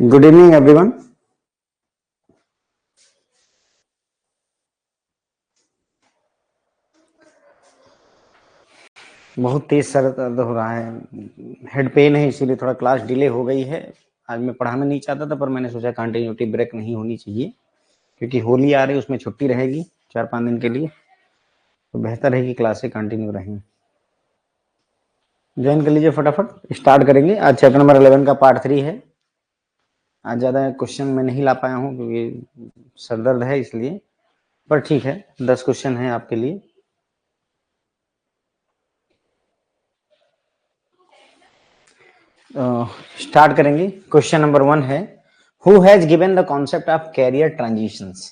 Good evening everyone. बहुत तेज sir दर्द हो रहा है, हेड पेन है, इसीलिए थोड़ा क्लास डिले हो गई है। आज मैं पढ़ाना नहीं चाहता था, पर मैंने सोचा कंटिन्यूटी ब्रेक नहीं होनी चाहिए, क्योंकि होली आ रही है, उसमें छुट्टी रहेगी 4-5 दिन के लिए, तो बेहतर है कि क्लासें कंटिन्यू रहें। ज्वाइन कर लीजिए, फटाफट स्टार्ट करेंगे। आज चैप्टर नंबर 11 का पार्ट 3 है। आज ज़्यादा क्वेश्चन मैं नहीं ला पाया हूँ क्योंकि सर दर्द है, इसलिए, पर ठीक है, 10 क्वेश्चन हैं आपके लिए। स्टार्ट करेंगे। क्वेश्चन नंबर 1 है, who has given the concept of career transitions.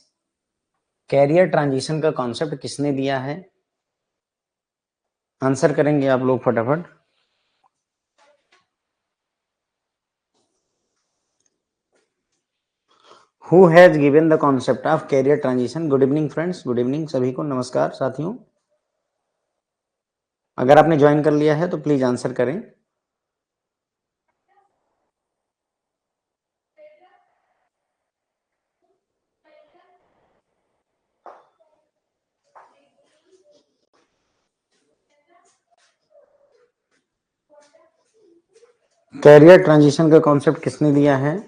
Career transition का कॉन्सेप्ट किसने दिया है? आंसर करेंगे आप लोग फटाफट। हु has given the concept of कैरियर ट्रांजिशन। Good evening friends, good evening सभी को, नमस्कार साथियों। अगर आपने ज्वाइन कर लिया है तो प्लीज आंसर करें। कैरियर ट्रांजिशन का कॉन्सेप्ट किसने दिया है?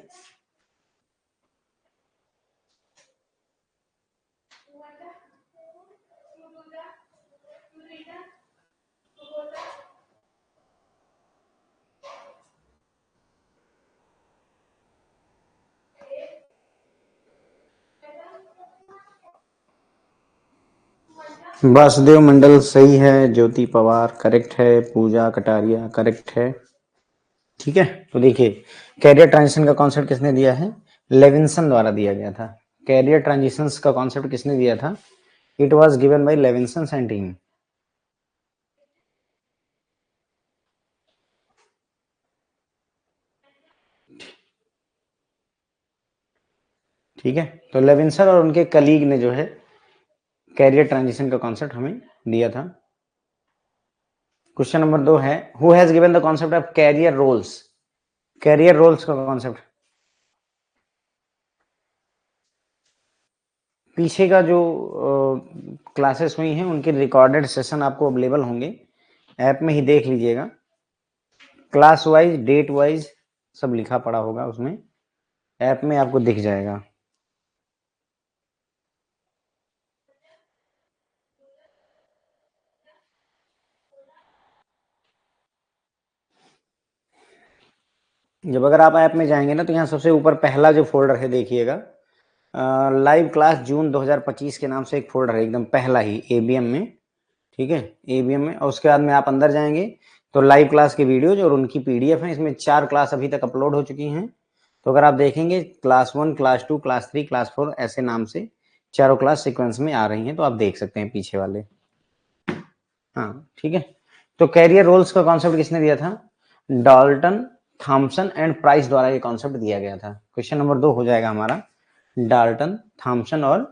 वासुदेव मंडल सही है, ज्योति पवार करेक्ट है, पूजा कटारिया करेक्ट है। ठीक है, तो देखिए, कैरियर ट्रांजिशन का कॉन्सेप्ट किसने दिया है? लेविंसन द्वारा दिया गया था। कैरियर ट्रांजिशन का कॉन्सेप्ट किसने दिया था? It was given by Levinson and team. ठीक है, तो लेविंसन और उनके कलीग ने जो है कैरियर ट्रांजिशन का कॉन्सेप्ट हमें दिया था। क्वेश्चन नंबर 2 है, who has given the concept of career roles. Career roles का कॉन्सेप्ट, पीछे का जो क्लासेस हुई हैं उनके रिकॉर्डेड सेशन आपको अवेलेबल होंगे, ऐप में ही देख लीजिएगा। क्लास वाइज, डेट वाइज सब लिखा पड़ा होगा उसमें, ऐप में आपको दिख जाएगा। जब अगर आप ऐप में जाएंगे ना, तो यहाँ सबसे ऊपर पहला जो फोल्डर है देखिएगा, लाइव क्लास जून 2025 के नाम से एक फोल्डर है, एकदम पहला ही एबीएम में। ठीक है, एबीएम में, और उसके बाद में आप अंदर जाएंगे तो लाइव क्लास के वीडियोज और उनकी पीडीएफ है। इसमें 4 क्लास अभी तक अपलोड हो चुकी हैं। तो अगर आप देखेंगे, क्लास 1, क्लास 2, क्लास 3, क्लास 4 ऐसे नाम से चारों क्लास सीक्वेंस में आ रही हैं, तो आप देख सकते हैं पीछे वाले। हाँ ठीक है, तो कैरियर रोल्स का कॉन्सेप्ट किसने दिया था? डाल्टन, थॉमसन एंड प्राइस द्वारा ये कॉन्सेप्ट दिया गया था। क्वेश्चन नंबर 2 हो जाएगा हमारा, डाल्टन, थॉमसन और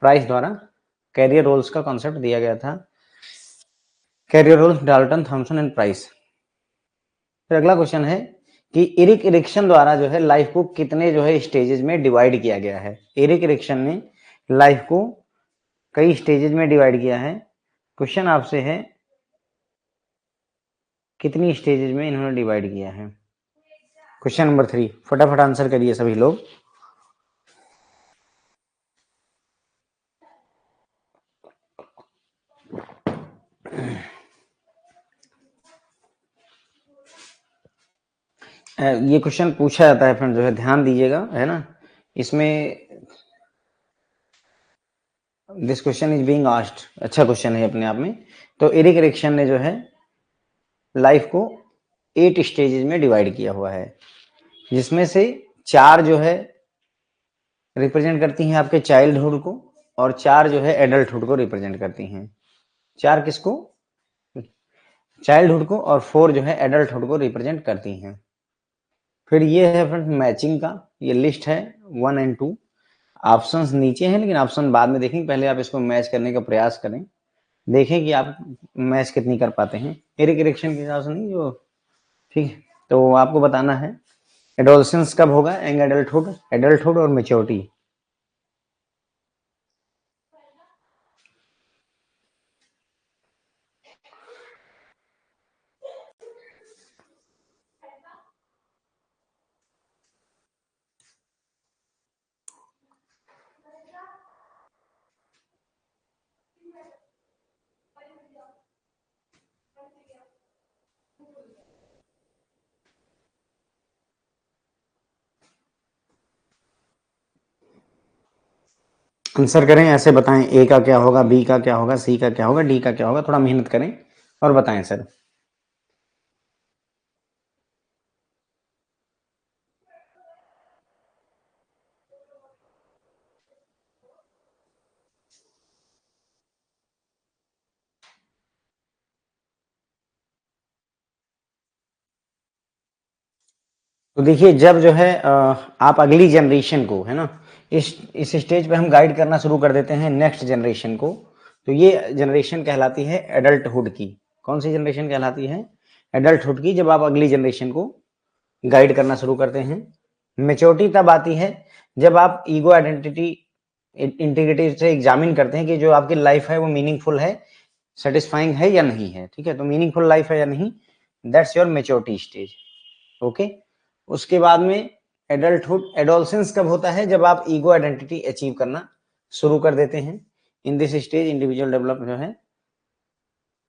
प्राइस द्वारा कैरियर रोल्स का कॉन्सेप्ट दिया गया था। Career roles, Dalton, Thomson and Price. फिर अगला क्वेश्चन है कि एरिक इरिक्सन द्वारा जो है लाइफ को कितने जो है स्टेजेस में डिवाइड किया गया है। एरिक इरिक्सन ने लाइफ को कई स्टेजेस में डिवाइड किया है। क्वेश्चन आपसे है, कितनी स्टेजेस में इन्होंने डिवाइड किया है? क्वेश्चन नंबर 3, फटाफट आंसर करिए सभी लोग। ये क्वेश्चन पूछा जाता है फ्रेंड, जो है ध्यान दीजिएगा, है ना, इसमें this question is being asked, अच्छा क्वेश्चन है अपने आप में। तो एरिक इरिक्सन ने जो है लाइफ को 8 स्टेजेस में डिवाइड किया हुआ है, जिसमें से 4 जो है रिप्रेजेंट करती हैं आपके चाइल्डहुड को, और 4 जो है एडल्टहुड को रिप्रेजेंट करती हैं। 4 किसको? चाइल्डहुड को, और 4 जो है एडल्टहुड को रिप्रेजेंट करती हैं। फिर ये है फ्रेंड मैचिंग का, ये लिस्ट है 1 एंड 2। ऑप्शंस नीचे हैं, लेकिन ऑप्शन बाद में देखेंगे, पहले आप इसको मैच करने का प्रयास करें, देखें कि आप मैच कितनी कर पाते हैं। एरिक इरिक्सन के हिसाब से नहीं जो, ठीक है, तो आपको बताना है एडोलसेंस कब होगा? यंग एडल्टहुड, एडल्टहुड और मेच्योरिटी। आंसर करें, ऐसे बताएं ए का क्या होगा, बी का क्या होगा, सी का क्या होगा, डी का क्या होगा, थोड़ा मेहनत करें और बताएं सर। तो देखिए, जब जो है आप अगली जनरेशन को, है ना, इस स्टेज पे हम गाइड करना शुरू कर देते हैं नेक्स्ट जनरेशन को, तो ये जनरेशन कहलाती है एडल्टहुड की। कौन सी जनरेशन कहलाती है? एडल्टहुड की, जब आप अगली जनरेशन को गाइड करना शुरू करते हैं। मेच्योरिटी तब आती है जब आप ईगो आइडेंटिटी इंटीग्रिटी से एग्जामिन करते हैं कि जो आपकी लाइफ है वो मीनिंगफुल है, सेटिस्फाइंग है या नहीं है। ठीक है, तो मीनिंगफुल लाइफ है या नहीं, that's your maturity stage. Okay, उसके बाद में एडल्टहुड, एडोलसेंस कब होता है? जब आप ईगो आइडेंटिटी अचीव करना शुरू कर देते हैं। In this stage individual develop जो है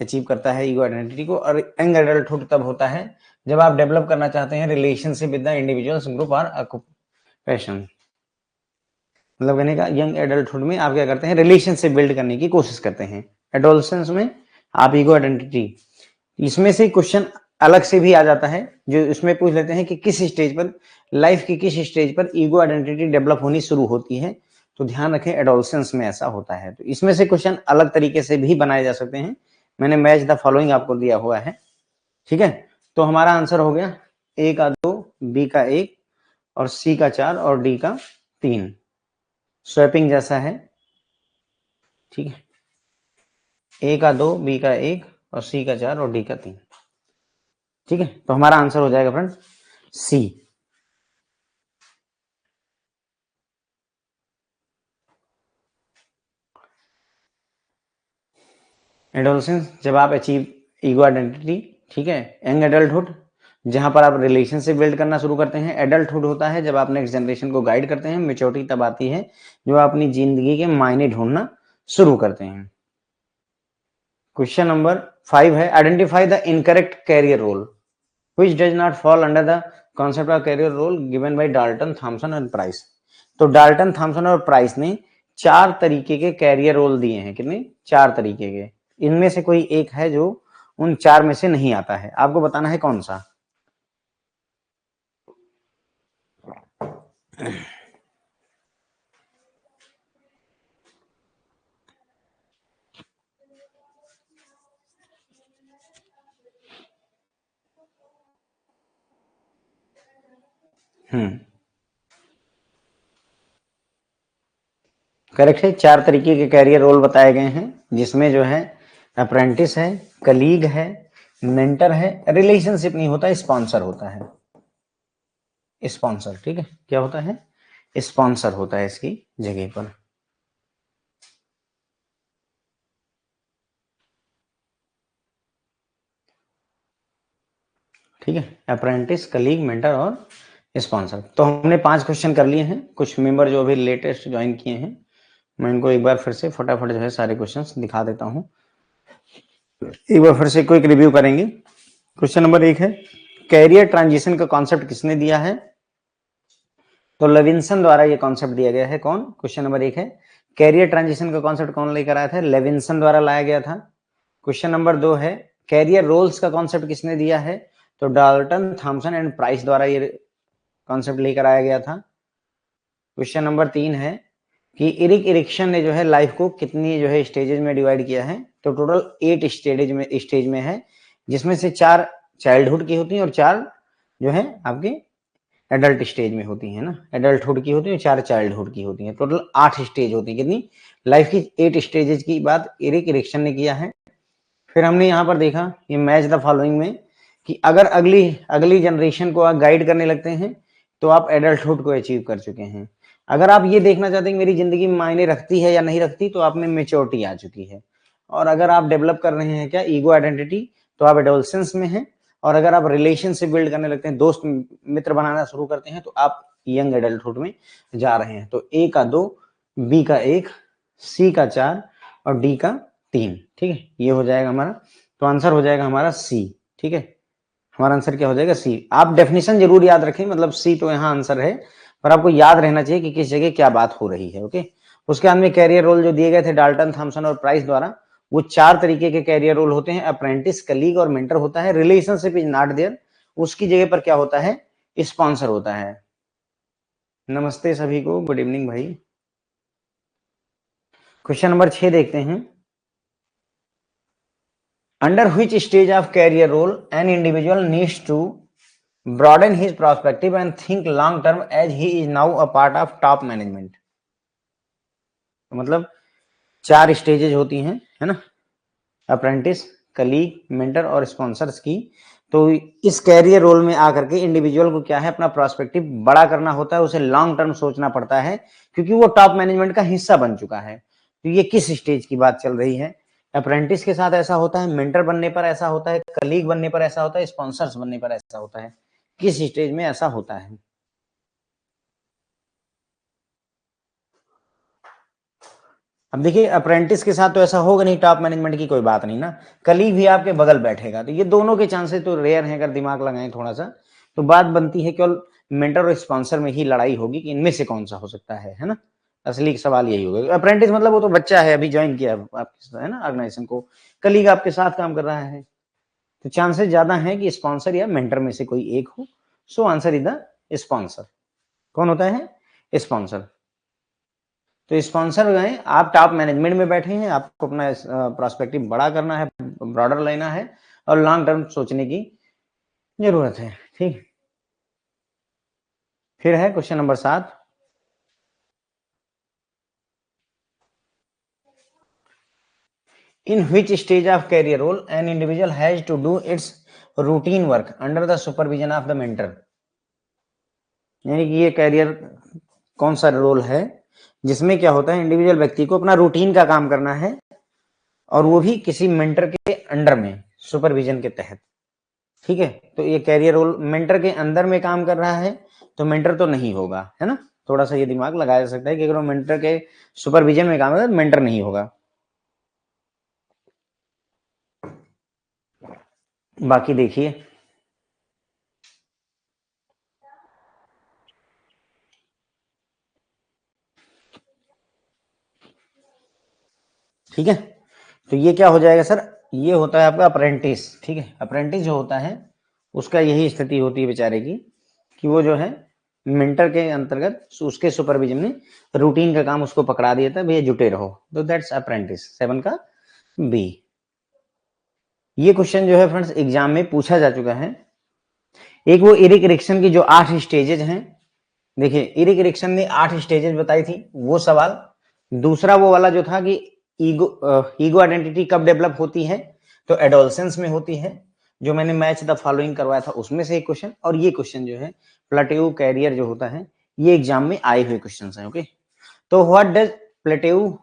अचीव करता है ईगो आइडेंटिटी को। और यंग एडल्टहुड तब होता है जब आप डेवलप करना चाहते हैं relationship with the individuals, group और ऑक्यूपेशन। मतलब कहने का, यंग एडल्टहुड में आप क्या करते हैं? रिलेशनशिप बिल्ड करने की कोशिश करते हैं। एडोलसेंस में आप ईगो आइडेंटिटी। इसमें से क्वेश्चन अलग से भी आ जाता है, जो इसमें पूछ लेते हैं कि किस स्टेज पर, लाइफ की किस स्टेज पर ईगो आइडेंटिटी डेवलप होनी शुरू होती है। तो ध्यान रखें, एडोलसेंस में ऐसा होता है। तो इसमें से क्वेश्चन अलग तरीके से भी बनाए जा सकते हैं। मैंने मैच द फॉलोइंग आपको दिया हुआ है। ठीक है, तो हमारा आंसर हो गया ए का 2, बी का 1 और सी का 4 और डी का 3। स्वैपिंग जैसा है। ठीक है, ए का 2, बी का 1 और सी का 4 और डी का 3। ठीक है, तो हमारा आंसर हो जाएगा फ्रेंड सी। एडोलसेंस जब आप अचीव ईगो आइडेंटिटी। ठीक है, यंग एडल्टहुड जहां पर आप रिलेशनशिप बिल्ड करना शुरू करते हैं। एडल्टहुड होता है जब आप नेक्स्ट जनरेशन को गाइड करते हैं। मेच्योरिटी तब आती है जो आप अपनी जिंदगी के मायने ढूंढना शुरू करते हैं। क्वेश्चन नंबर 5 है, identify the incorrect career role which does not fall under the concept of career role given by Dalton, Thomson and price. तो डाल्टन, थॉमसन और प्राइस ने 4 तरीके के कैरियर रोल दिए हैं। कितने? 4 तरीके के। इनमें से कोई एक है जो उन 4 में से नहीं आता है, आपको बताना है कौन सा। करेक्ट है, 4 तरीके के कैरियर रोल बताए गए हैं, जिसमें जो है अप्रेंटिस है, कलीग है, मेंटर है, रिलेशनशिप नहीं होता, स्पॉन्सर होता है। स्पॉन्सर, ठीक है, क्या होता है? स्पॉन्सर होता है इसकी जगह पर। ठीक है, अप्रेंटिस, कलीग, मेंटर और स्पॉन्सर। तो हमने 5 क्वेश्चन कर लिए हैं। कुछ मेंबर जो अभी लेटेस्ट ज्वाइन किए हैं, मैं इनको एक बार फिर से फटाफट जो है सारे क्वेश्चंस दिखा देता हूं। एक बार फिर से क्विक रिव्यू करेंगे। क्वेश्चन नंबर 1 है, कैरियर ट्रांजिशन का कॉन्सेप्ट किसने दिया है? तो लेविंसन द्वारा ये कॉन्सेप्ट दिया गया है। कौन? क्वेश्चन नंबर 1 है, कैरियर ट्रांजिशन का कॉन्सेप्ट कौन लेकर आया था? लेविंसन द्वारा लाया गया था। क्वेश्चन नंबर 2 है, कैरियर रोल्स का कॉन्सेप्ट किसने दिया है? तो डाल्टन, थॉमसन एंड प्राइस द्वारा ये कॉन्सेप्ट लेकर आया गया था। क्वेश्चन नंबर 3 है कि इरिक इरिक्शन ने जो है लाइफ को कितनी जो है स्टेजेस में डिवाइड किया है? तो टोटल 8 स्टेज में है, जिसमें से 4 चाइल्डहुड की होती हैं और 4 जो है आपके एडल्ट स्टेज में होती है ना। एडल्टहुड की होती है, 4 चाइल्डहुड की होती है। टोटल 8 स्टेज होती है। कितनी? लाइफ की 8 स्टेजेस की बात इरिक इरिक्शन ने किया है। फिर हमने यहाँ पर देखा ये मैच द फॉलोइंग में कि अगर अगली जनरेशन को आप गाइड करने लगते हैं तो आप एडल्टहुड को अचीव कर चुके हैं। अगर आप ये देखना चाहते हैं कि मेरी जिंदगी में मायने रखती है या नहीं रखती, तो आप में मेच्योरिटी आ चुकी है। और अगर आप डेवलप कर रहे हैं क्या ईगो आइडेंटिटी, तो आप एडोलसेंस में हैं। और अगर आप रिलेशनशिप बिल्ड करने लगते हैं, दोस्त मित्र बनाना शुरू करते हैं, तो आप यंग एडल्टहुड में जा रहे हैं। तो ए का 2, बी का 1, सी का 4 और डी का 3। ठीक है, ये हो जाएगा हमारा। तो आंसर हो जाएगा हमारा सी। ठीक है, हमारा आंसर क्या हो जाएगा? सी। आप डेफिनेशन जरूर याद रखें, मतलब सी तो यहाँ आंसर है, पर आपको याद रहना चाहिए कि किस जगह क्या बात हो रही है। ओके, उसके बाद में कैरियर रोल जो दिए गए थे डाल्टन, थॉमसन और प्राइस द्वारा, वो 4 तरीके के कैरियर रोल होते हैं। अप्रेंटिस, कलीग और मेंटर होता है। रिलेशनशिप इज नॉट देयर, उसकी जगह पर क्या होता है? स्पॉन्सर होता है। नमस्ते सभी को, गुड इवनिंग भाई। क्वेश्चन नंबर 6 देखते हैं। Under which stage of career role an individual needs to broaden his perspective and think long term as he is now a part of top management। तो मतलब 4 स्टेजेज होती हैं, है ना? Apprentice, colleague, mentor और sponsors की। तो इस कैरियर रोल में आकर के इंडिविजुअल को क्या है, अपना प्रोस्पेक्टिव बड़ा करना होता है, उसे लॉन्ग टर्म सोचना पड़ता है, क्योंकि वो टॉप मैनेजमेंट का हिस्सा बन चुका है। तो ये किस स्टेज की बात चल रही है? अप्रेंटिस के साथ ऐसा होता है, मेंटर बनने पर ऐसा होता है, कलीग बनने पर ऐसा होता है, स्पॉन्सर्स बनने पर ऐसा होता है। किस स्टेज में ऐसा होता है? अब देखिए, अप्रेंटिस के साथ तो ऐसा होगा नहीं, टॉप मैनेजमेंट की कोई बात नहीं ना। कलीग भी आपके बगल बैठेगा, तो ये दोनों के चांसेस तो रेयर हैं। अगर दिमाग लगाएं थोड़ा सा, तो बात बनती है केवल मेंटर और स्पॉन्सर में ही लड़ाई होगी कि इनमें से कौन सा हो सकता है ना? असली सवाल यही होगा। अप्रेंटिस मतलब वो तो बच्चा है, अभी ज्वाइन किया आपके, है ना, ऑर्गेनाइजेशन को। कलीग आपके साथ काम कर रहा है, तो चांसेस ज्यादा है कि स्पॉन्सर या मेंटर में से कोई एक हो। So answer is the sponsor. कौन होता है? स्पॉन्सर। तो स्पॉन्सर गए, आप टॉप मैनेजमेंट में बैठे हैं, आपको अपना प्रोस्पेक्टिव बड़ा करना है, ब्रॉडर लेना है और लॉन्ग टर्म सोचने की जरूरत है। ठीक, फिर है question number 7। In which stage of career role an individual has to do its routine work under the supervision of the mentor. यानी कि ये कैरियर कौन सा रोल है जिसमें क्या होता है, इंडिविजुअल व्यक्ति को अपना रूटीन का काम करना है, और वो भी किसी मेंटर के अंडर में, सुपरविजन के तहत। ठीक है, तो ये कैरियर रोल मेंटर के अंदर में काम कर रहा है, तो मेंटर तो नहीं होगा, है ना? थोड़ा सा ये दिमाग लगाया जा सकता है कि अगर वो मेंटर के सुपरविजन में काम है तो मेंटर नहीं होगा। बाकी देखिए, ठीक है, तो ये क्या हो जाएगा सर? ये होता है आपका अप्रेंटिस। ठीक है, अप्रेंटिस जो होता है उसका यही स्थिति होती है बेचारे की, कि वो जो है मेंटर के अंतर्गत उसके सुपरविजन में रूटीन का काम उसको पकड़ा दिया था, भैया जुटे रहो। तो दैट्स अप्रेंटिस। 7 का बी। ये क्वेश्चन जो है फ्रेंड्स एग्जाम में पूछा जा चुका है। एक वो इरिक इरिक्सन की जो 8 स्टेजेज हैं, देखिए इरिक इरिक्सन ने 8 स्टेजेज बताई थी, वो सवाल। दूसरा वो वाला जो था कि ईगो आइडेंटिटी कब डेवलप होती है, तो एडोलसेंस में होती है, जो मैंने मैच द फॉलोइंग करवाया था उसमें से एक क्वेश्चन। और ये क्वेश्चन जो है प्लेटेउ कैरियर जो होता है, ये एग्जाम में आए हुए क्वेश्चन हैं। ओके, तो व्हाट डज प्लेटेउ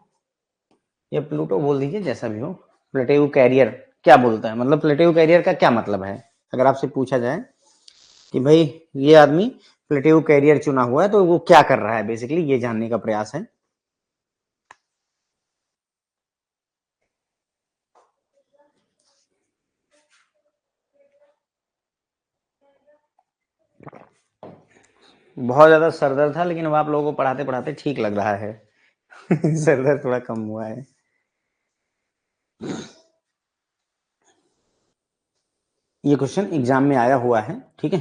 या प्लूटो बोल दीजिए, जैसा भी हो, प्लेटेउ कैरियर क्या बोलता है, मतलब प्लेटेउ कैरियर का क्या मतलब है? अगर आपसे पूछा जाए कि भाई ये आदमी प्लेटेउ कैरियर चुना हुआ है, तो वो क्या कर रहा है, बेसिकली ये जानने का प्रयास है। बहुत ज्यादा सरदर्द था, लेकिन अब आप लोगों को पढ़ाते पढ़ाते ठीक लग रहा है। सरदर्द थोड़ा कम हुआ है। ये क्वेश्चन एग्जाम में आया हुआ है। ठीक है,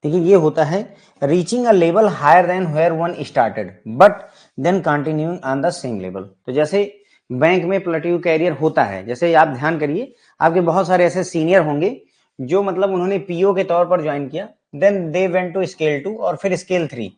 देखिए ये होता है reaching a level higher than where one started but then continuing on the same level. तो जैसे बैंक में प्लेट्यू कैरियर होता है, जैसे आप ध्यान करिए, आपके बहुत सारे ऐसे सीनियर होंगे जो मतलब उन्होंने पीओ के तौर पर ज्वाइन किया, then they went to scale 2 और फिर स्केल 3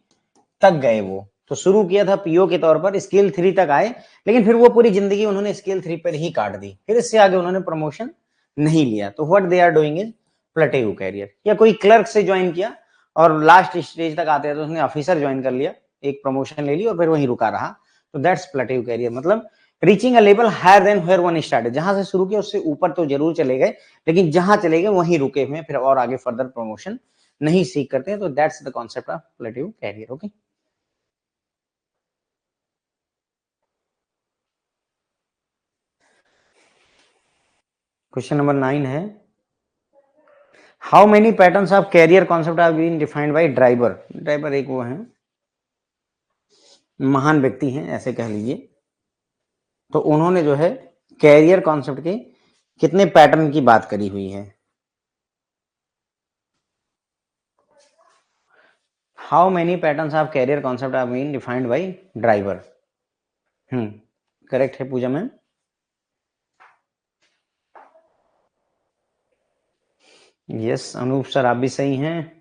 तक गए। वो तो शुरू किया था पीओ के तौर पर, स्केल 3 तक आए, लेकिन फिर वो पूरी जिंदगी उन्होंने स्केल 3 पर ही काट दी, फिर इससे आगे उन्होंने प्रमोशन नहीं लिया। तो what they are doing is plateau career. या कोई क्लर्क से ज्वाइन किया और लास्ट स्टेज तक आते हैं तो उसने ऑफिसर ज्वाइन कर लिया, एक प्रमोशन ले ली और फिर वहीं रुका रहा, तो दैट्स प्लेटिव कैरियर। मतलब reaching a level higher than where one started, जहां से शुरू किया उससे ऊपर तो जरूर चले गए, लेकिन जहां चले गए वहीं रुके हुए, फिर और आगे फर्दर प्रमोशन नहीं सीख करते हैं, तो that's the concept of plateaued career. Okay, question number 9 है, how many patterns of career concept are been defined by Driver. Driver एक वो है, महान व्यक्ति हैं ऐसे कह लीजिए, तो उन्होंने जो है कैरियर कॉन्सेप्ट के कितने पैटर्न की बात करी हुई है। How many patterns of career concept are been defined by Driver. Correct है Pooja ma'am. Yes Anoop sir आप भी सही हैं।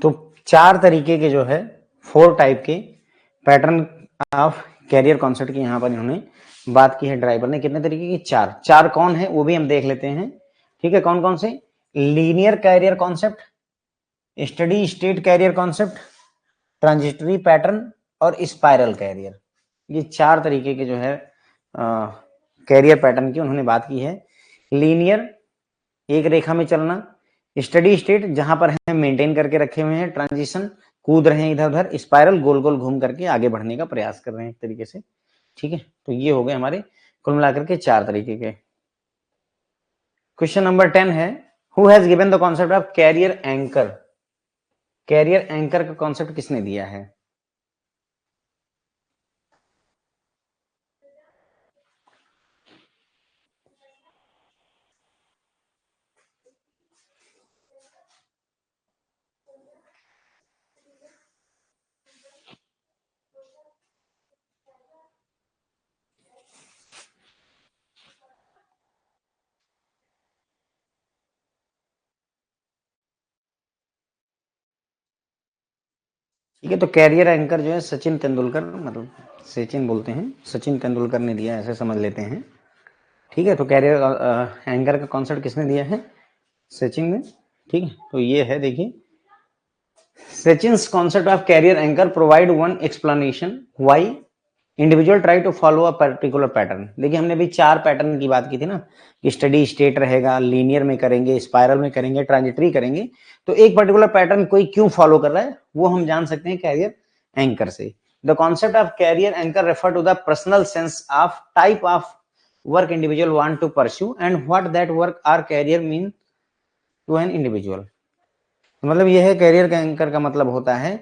तो 4 तरीके के जो है 4 टाइप के पैटर्न ऑफ कैरियर कॉन्सेप्ट की यहाँ पर इन्होंने बात की है ड्राइवर ने। कितने तरीके की? 4। 4 कौन है वो भी हम देख लेते हैं। ठीक है, कौन कौन से? Linear career concept, steady state career concept, transitory pattern और स्पाइरल कैरियर। ये 4 तरीके के जो है कैरियर पैटर्न की उन्होंने बात की है। लीनियर, एक रेखा में चलना, स्टडी स्टेट जहां पर है मेंटेन करके रखे हुए हैं, ट्रांजिशन कूद रहे हैं इधर उधर, स्पाइरल गोल गोल घूम करके आगे बढ़ने का प्रयास कर रहे हैं एक तरीके से। ठीक है, तो ये हो गए हमारे कुल मिलाकर के 4 तरीके के। क्वेश्चन नंबर 10 है, who has given the concept of career anchor. Career anchor का कॉन्सेप्ट किसने दिया है? ठीक है, तो कैरियर एंकर जो है सचिन तेंदुलकर, मतलब सचिन बोलते हैं, सचिन तेंदुलकर ने दिया, ऐसे समझ लेते हैं। ठीक है, तो कैरियर एंकर का कॉन्सेप्ट किसने दिया है? सचिन ने। ठीक है, तो ये है, देखिए, Schein's concept of career anchor provide one explanation why individual try to follow a particular pattern. देखिए हमने भी 4 पैटर्न की बात की थी ना, कि स्टडी स्टेट रहेगा, लीनियर में करेंगे, स्पाइरल में करेंगे, ट्रांजिटरी करेंगे, तो एक पर्टिकुलर पैटर्न कोई क्यों फॉलो कर रहा है वो हम जान सकते हैं कैरियर एंकर से। The concept of career anchor refer to the personal sense of type of work individual want to pursue and what that work or career mean to an individual. मतलब यह है कैरियर एंकर का मतलब होता है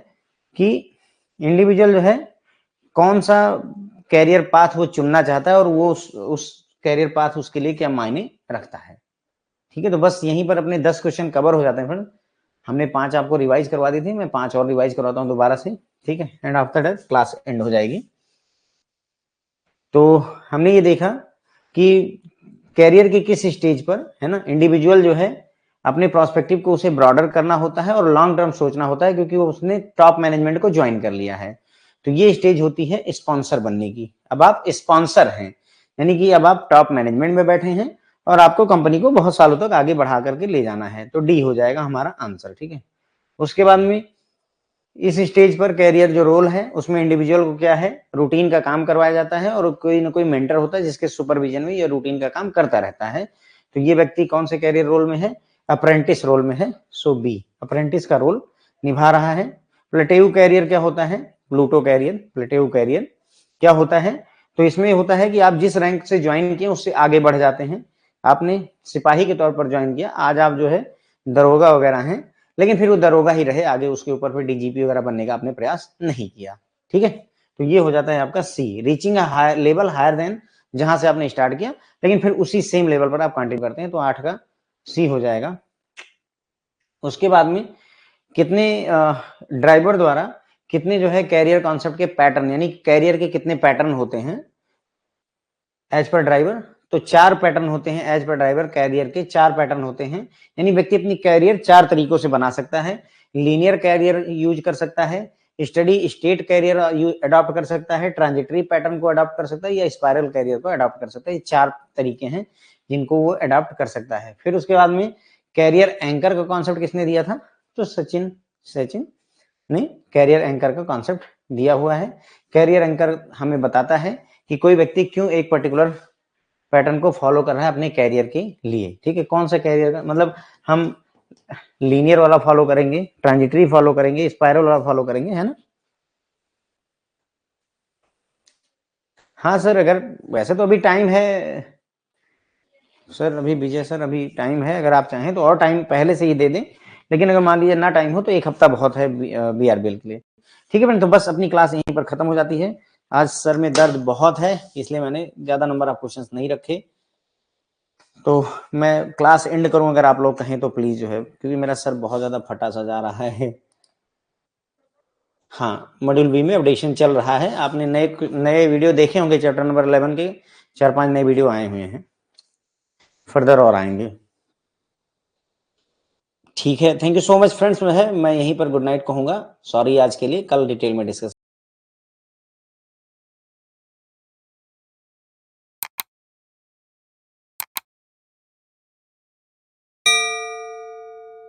कि individual जो है कौन सा कैरियर पाथ वो चुनना चाहता है और वो उस कैरियर पाथ उसके लिए क्या मायने रखता है। ठीक है, तो बस यहीं पर अपने 10 क्वेश्चन कवर हो जाते हैं फ्रेंड। हमने 5 आपको रिवाइज करवा दी थी, मैं 5 और रिवाइज करवाता हूँ दोबारा से। ठीक है, and after that class and हो जाएगी। तो हमने ये देखा कि कैरियर के किस स्टेज पर है ना इंडिविजुअल जो है अपने प्रोस्पेक्टिव को उसे ब्रॉडर करना होता है और लॉन्ग टर्म सोचना होता है, क्योंकि वो उसने टॉप मैनेजमेंट को ज्वाइन कर लिया है। तो ये स्टेज होती है स्पॉन्सर बनने की। अब आप स्पॉन्सर हैं, यानी कि अब आप टॉप मैनेजमेंट में बैठे हैं और आपको कंपनी को बहुत सालों तक आगे बढ़ा करके ले जाना है, तो डी हो जाएगा हमारा आंसर। ठीक है, उसके बाद में इस स्टेज पर कैरियर जो रोल है उसमें इंडिविजुअल को क्या है, रूटीन का काम करवाया जाता है और कोई ना कोई मेंटर होता है जिसके सुपरविजन में ये रूटीन का काम करता रहता है। तो ये व्यक्ति कौन से कैरियर रोल में है? अप्रेंटिस रोल में है। सो बी अप्रेंटिस का रोल निभा रहा है। प्लेटिव कैरियर क्या होता है? प्लूटो कैरियर, प्लेटिव कैरियर क्या होता है? तो इसमें होता है कि आप जिस रैंक से ज्वाइन किए उससे आगे बढ़ जाते हैं। आपने सिपाही के तौर पर ज्वाइन किया, आज आप जो है दरोगा वगैरह हैं, लेकिन फिर वो दरोगा ही रहे, आगे उसके ऊपर फिर डीजीपी वगैरह बनने का आपने प्रयास नहीं किया। ठीक है, तो ये हो जाता है आपका see, reaching a level higher than जहां से आपने स्टार्ट किया, लेकिन फिर उसी सेम लेवल पर आप कंटिन्यू करते हैं, तो 8 का सी हो जाएगा। उसके बाद में कितने ड्राइवर द्वारा कितने जो है कैरियर कॉन्सेप्ट के पैटर्न, यानी कैरियर के कितने पैटर्न होते हैं एज पर ड्राइवर? तो 4 पैटर्न होते हैं एज पर ड्राइवर। कैरियर के 4 पैटर्न होते हैं, यानी व्यक्ति अपनी कैरियर 4 तरीकों से बना सकता है। लीनियर कैरियर यूज कर सकता है, स्टडी स्टेट कैरियर अडॉप्ट कर सकता है, ट्रांजिटरी पैटर्न को अडॉप्ट कर सकता है, या स्पाइरल कैरियर को अडॉप्ट कर सकता है। ये 4 तरीके हैं जिनको वो अडॉप्ट कर सकता है। फिर उसके बाद में कैरियर एंकर का कॉन्सेप्ट किसने दिया था? तो सचिन ने कैरियर एंकर का कॉन्सेप्ट दिया हुआ है। कैरियर एंकर हमें बताता है कि कोई व्यक्ति क्यों एक पर्टिकुलर पैटर्न को फॉलो कर रहा है अपने कैरियर के लिए। ठीक है, कौन सा कैरियर का मतलब हम लीनियर वाला फॉलो करेंगे, ट्रांजिटरी फॉलो करेंगे, स्पाइरल वाला फॉलो करेंगे, है ना? हाँ सर, अगर वैसे तो अभी टाइम है सर, अभी विजय सर अभी टाइम है, अगर आप चाहें तो और टाइम पहले से ही दे दें, लेकिन अगर मान लीजिए ना टाइम हो तो 1 हफ्ता बहुत है BRBL के लिए। ठीक है फ्रेंड, तो बस अपनी क्लास यहीं पर खत्म हो जाती है। आज सर में दर्द बहुत है, इसलिए मैंने ज्यादा नंबर ऑफ क्वेश्चंस नहीं रखे, तो मैं क्लास एंड करूं अगर आप लोग कहें तो प्लीज जो है, क्योंकि मेरा सर बहुत ज्यादा फटा सा जा रहा है। हाँ, मॉड्यूल बी में अपडेशन चल रहा है। आपने नए वीडियो देखे होंगे, चैप्टर नंबर 11 के 4-5 नए वीडियो आए हुए हैं, फर्दर और आएंगे। ठीक है, thank you so much friends. मैं यहीं पर गुड नाइट कहूंगा। सॉरी आज के लिए, कल डिटेल में डिस्कस